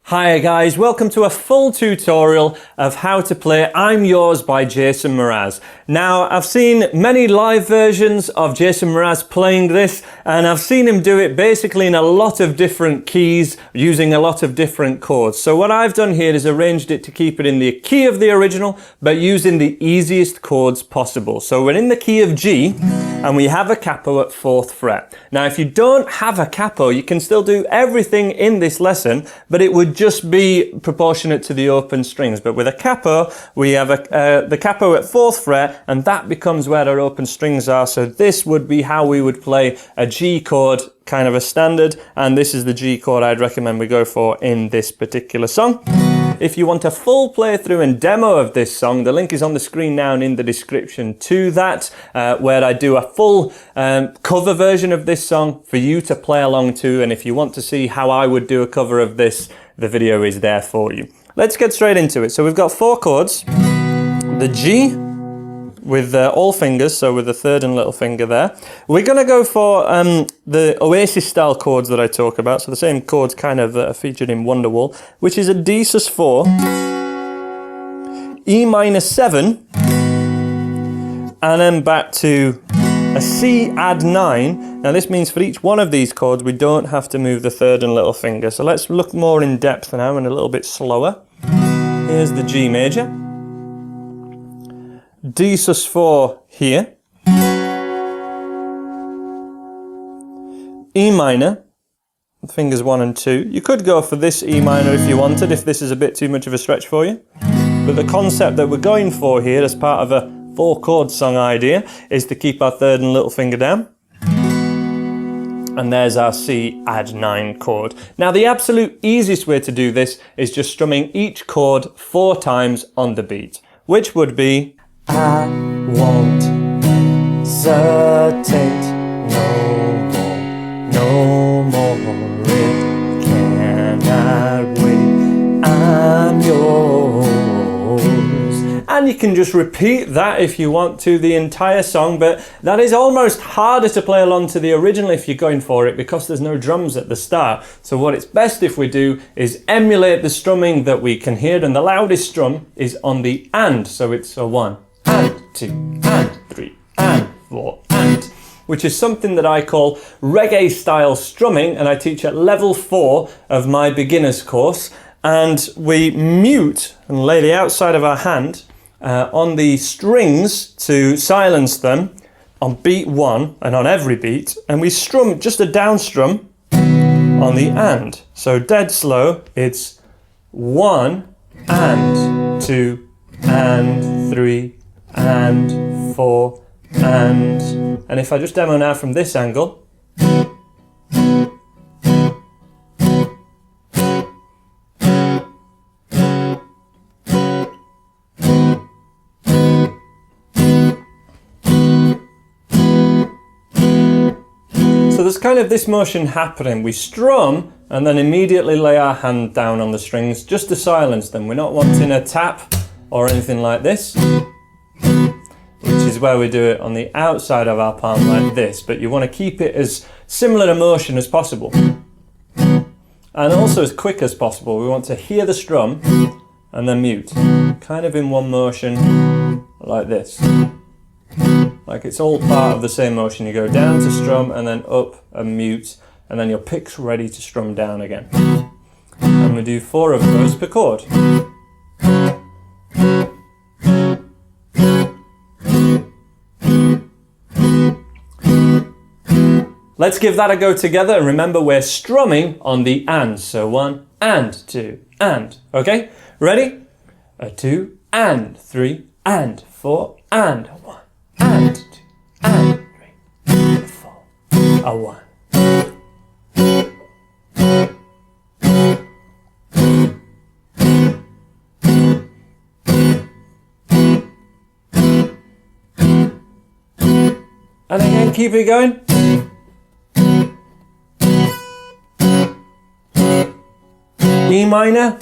Hi guys, welcome to a full tutorial of how to play I'm Yours by Jazon Mraz. Now, I've seen many live versions of Jazon Mraz playing this, and I've seen him do it basically in a lot of different keys, using a lot of different chords. So what I've done here is arranged it to keep it in the key of the original, but using the easiest chords possible. So we're in the key of G, and we have a capo at 4th fret. Now, if you don't have a capo, you can still do everything in this lesson, but it would just be proportionate to the open strings. But with a capo, we have the capo at 4th fret, and that becomes where our open strings are. So this would be how we would play a G chord, kind of a standard, and this is the G chord I'd recommend we go for in this particular song. If you want a full playthrough and demo of this song, the link is on the screen now and in the description to that, where I do a full cover version of this song for you to play along to. And if you want to see how I would do a cover of this, the video is there for you. Let's get straight into it. So we've got 4 chords. The G with all fingers, so with the 3rd and little finger there. We're going to go for the Oasis style chords that I talk about, so the same chords kind of that are featured in Wonderwall, which is a D sus4, E minor 7, and then back to a C add 9. Now this means for each one of these chords we don't have to move the 3rd and little finger. So let's look more in depth now and a little bit slower. Here's the G major. D sus4 here, E minor, fingers 1 and 2. You could go for this E minor if you wanted, if this is a bit too much of a stretch for you. But the concept that we're going for here as part of a 4 chord song idea is to keep our 3rd and little finger down. And there's our C add 9 chord. Now the absolute easiest way to do this is just strumming each chord 4 times on the beat, which would be I won't hesitate no more, it cannot wait, I'm yours. And you can just repeat that if you want to the entire song, but that is almost harder to play along to the original if you're going for it because there's no drums at the start. So what it's best if we do is emulate the strumming that we can hear, and the loudest strum is on the and, so it's a 1. And 2, and 3, and 4, and, which is something that I call reggae style strumming, and I teach at level 4 of my beginners course. And we mute and lay the outside of our hand on the strings to silence them on beat 1 and on every beat, and we strum just a down strum on the and. So dead slow, it's 1 and 2 and 3 and 4 and if I just demo now from this angle, so there's kind of this motion happening. We strum and then immediately lay our hand down on the strings just to silence them. We're not wanting a tap or anything like this, which is where we do it on the outside of our palm like this, but you want to keep it as similar to motion as possible and also as quick as possible. We want to hear the strum and then mute, kind of in one motion like this, like it's all part of the same motion. You go down to strum and then up and mute, and then your pick's ready to strum down again, and we do 4 of those per chord. Let's give that a go together, and remember we're strumming on the and, so 1 and 2 and, okay? Ready? A 2 and 3 and 4 and 1 and 2 and 3 and 4, a 1. And again, keep it going. E minor.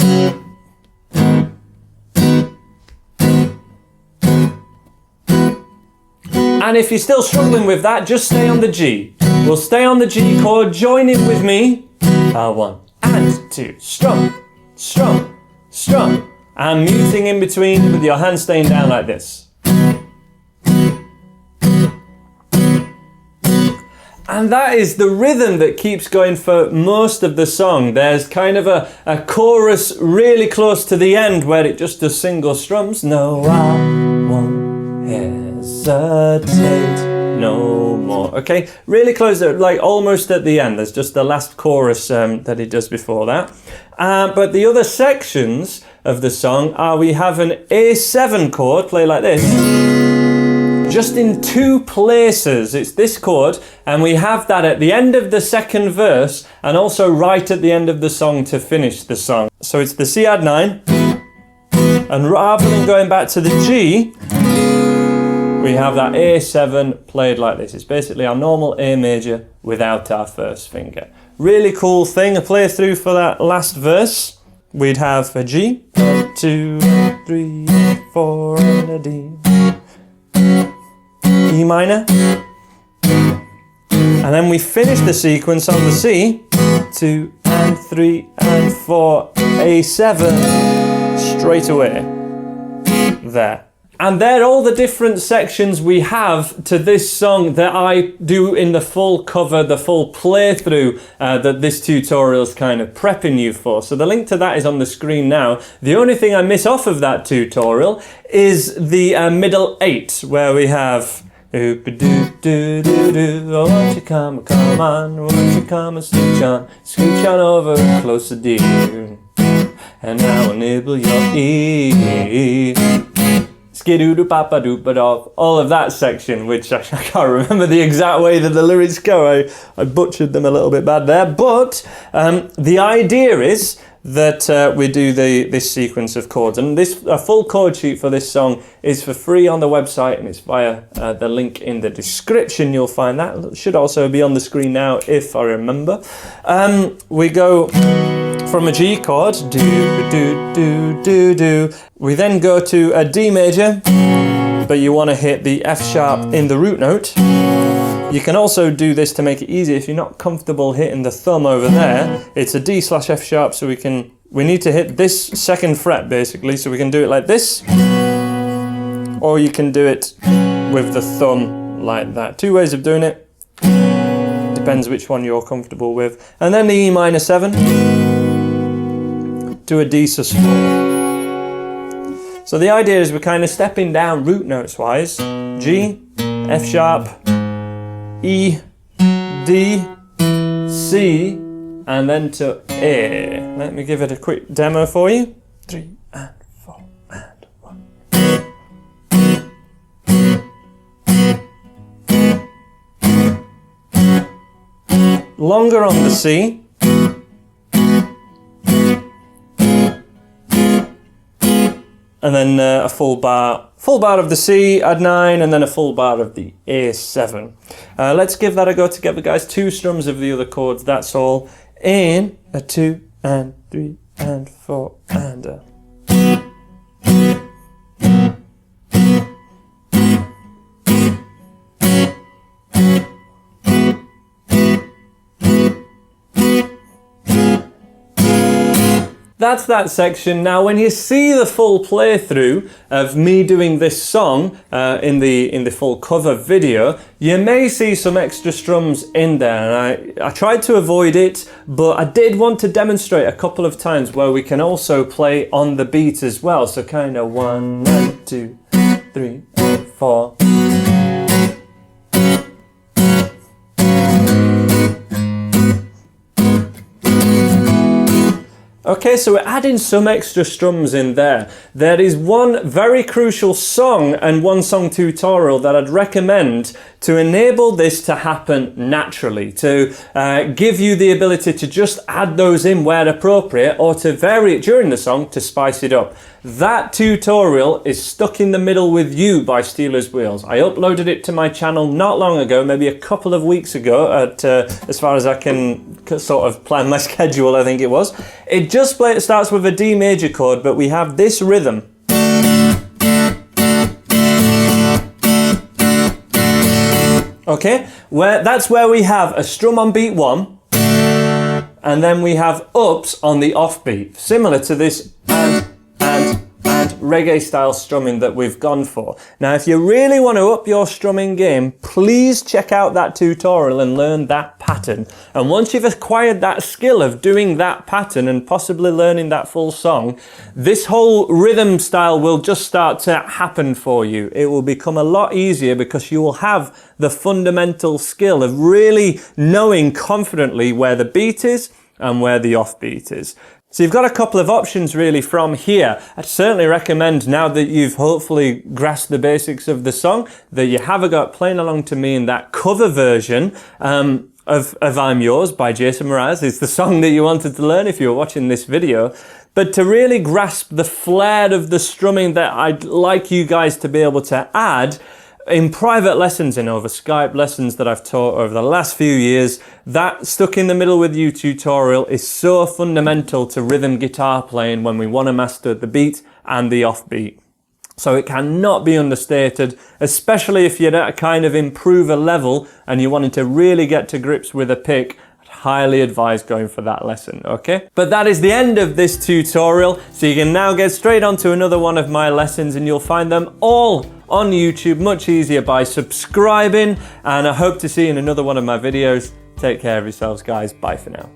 And if you're still struggling with that, just stay on the G. We'll stay on the G chord, join in with me. 1 and 2, strum. strum, strum, and muting in between with your hand staying down like this. And that is the rhythm that keeps going for most of the song. There's kind of a chorus really close to the end where it just does single strums. No, I won't hesitate no more. Okay, really close, like almost at the end. There's just the last chorus that he does before that. But the other sections of the song are we have an A7 chord, play like this. Just in two places. It's this chord, and we have that at the end of the second verse and also right at the end of the song to finish the song. So it's the C add 9, and rather than going back to the G, we have that A7 played like this. It's basically our normal A major without our first finger. Really cool thing, a play through for that last verse. We'd have a G, 2, 3, 4, and a D. E minor, and then we finish the sequence on the C, 2 and 3 and 4, A7, straight away, there. And they're all the different sections we have to this song that I do in the full cover, the full playthrough that this tutorial is kind of prepping you for. So the link to that is on the screen now. The only thing I miss off of that tutorial is the middle 8, where we have oh, won't you come on, won't you come and scooch on over closer, dear, and I will nibble your ear. Skidoo-doo-papa-doo-ba-doo, all of that section, which I can't remember the exact way that the lyrics go. I butchered them a little bit bad there, but the idea is that we do this sequence of chords, and a full chord sheet for this song is for free on the website, and it's via the link in the description. You'll find that. It should also be on the screen now if I remember. We go from a G chord, do, do, do, do, do. We then go to a D major, but you want to hit the F sharp in the root note. You can also do this to make it easy if you're not comfortable hitting the thumb over there. It's a D slash F sharp, so we need to hit this second fret basically, so we can do it like this, or you can do it with the thumb like that. Two ways of doing it, depends which one you're comfortable with. And then the E minor 7 to a D sus4. So the idea is we're kind of stepping down root notes wise. G, F sharp, E, D, C, and then to A. Let me give it a quick demo for you. 3 and 4 and 1. Longer on the C. And then a full bar of the C, add 9, and then a full bar of the A7. Let's give that a go together, guys. 2 strums of the other chords, that's all. In a 2 and 3 and 4 and a. That's that section. Now when you see the full playthrough of me doing this song in the full cover video, you may see some extra strums in there, and I tried to avoid it, but I did want to demonstrate a couple of times where we can also play on the beat as well. So kind of 1 and 2, 3 and 4. Okay, so we're adding some extra strums in there. There is one very crucial song and one song tutorial that I'd recommend to enable this to happen naturally, to give you the ability to just add those in where appropriate, or to vary it during the song to spice it up. That tutorial is Stuck in the Middle with You by Steelers Wheels. I uploaded it to my channel not long ago, maybe a couple of weeks ago, as far as I can sort of plan my schedule, I think it was. It just starts with a D major chord, but we have this rhythm. Okay, that's where we have a strum on beat 1, and then we have ups on the offbeat, similar to this and reggae style strumming that we've gone for. Now, if you really want to up your strumming game, please check out that tutorial and learn that pattern. And once you've acquired that skill of doing that pattern and possibly learning that full song, this whole rhythm style will just start to happen for you. It will become a lot easier because you will have the fundamental skill of really knowing confidently where the beat is and where the offbeat is. So you've got a couple of options really from here. I'd certainly recommend, now that you've hopefully grasped the basics of the song, that you have a go at playing along to me in that cover version of I'm Yours by Jazon Mraz. It's the song that you wanted to learn if you were watching this video. But to really grasp the flair of the strumming that I'd like you guys to be able to add, in private lessons and over Skype lessons that I've taught over the last few years, that Stuck in the Middle with You tutorial is so fundamental to rhythm guitar playing when we want to master the beat and the offbeat. So it cannot be understated, especially if you're at a kind of improver level and you're wanting to really get to grips with a pick. I'd highly advise going for that lesson, okay? But that is the end of this tutorial, so you can now get straight onto another one of my lessons, and you'll find them all on YouTube, much easier by subscribing, and I hope to see you in another one of my videos. Take care of yourselves, guys. Bye for now.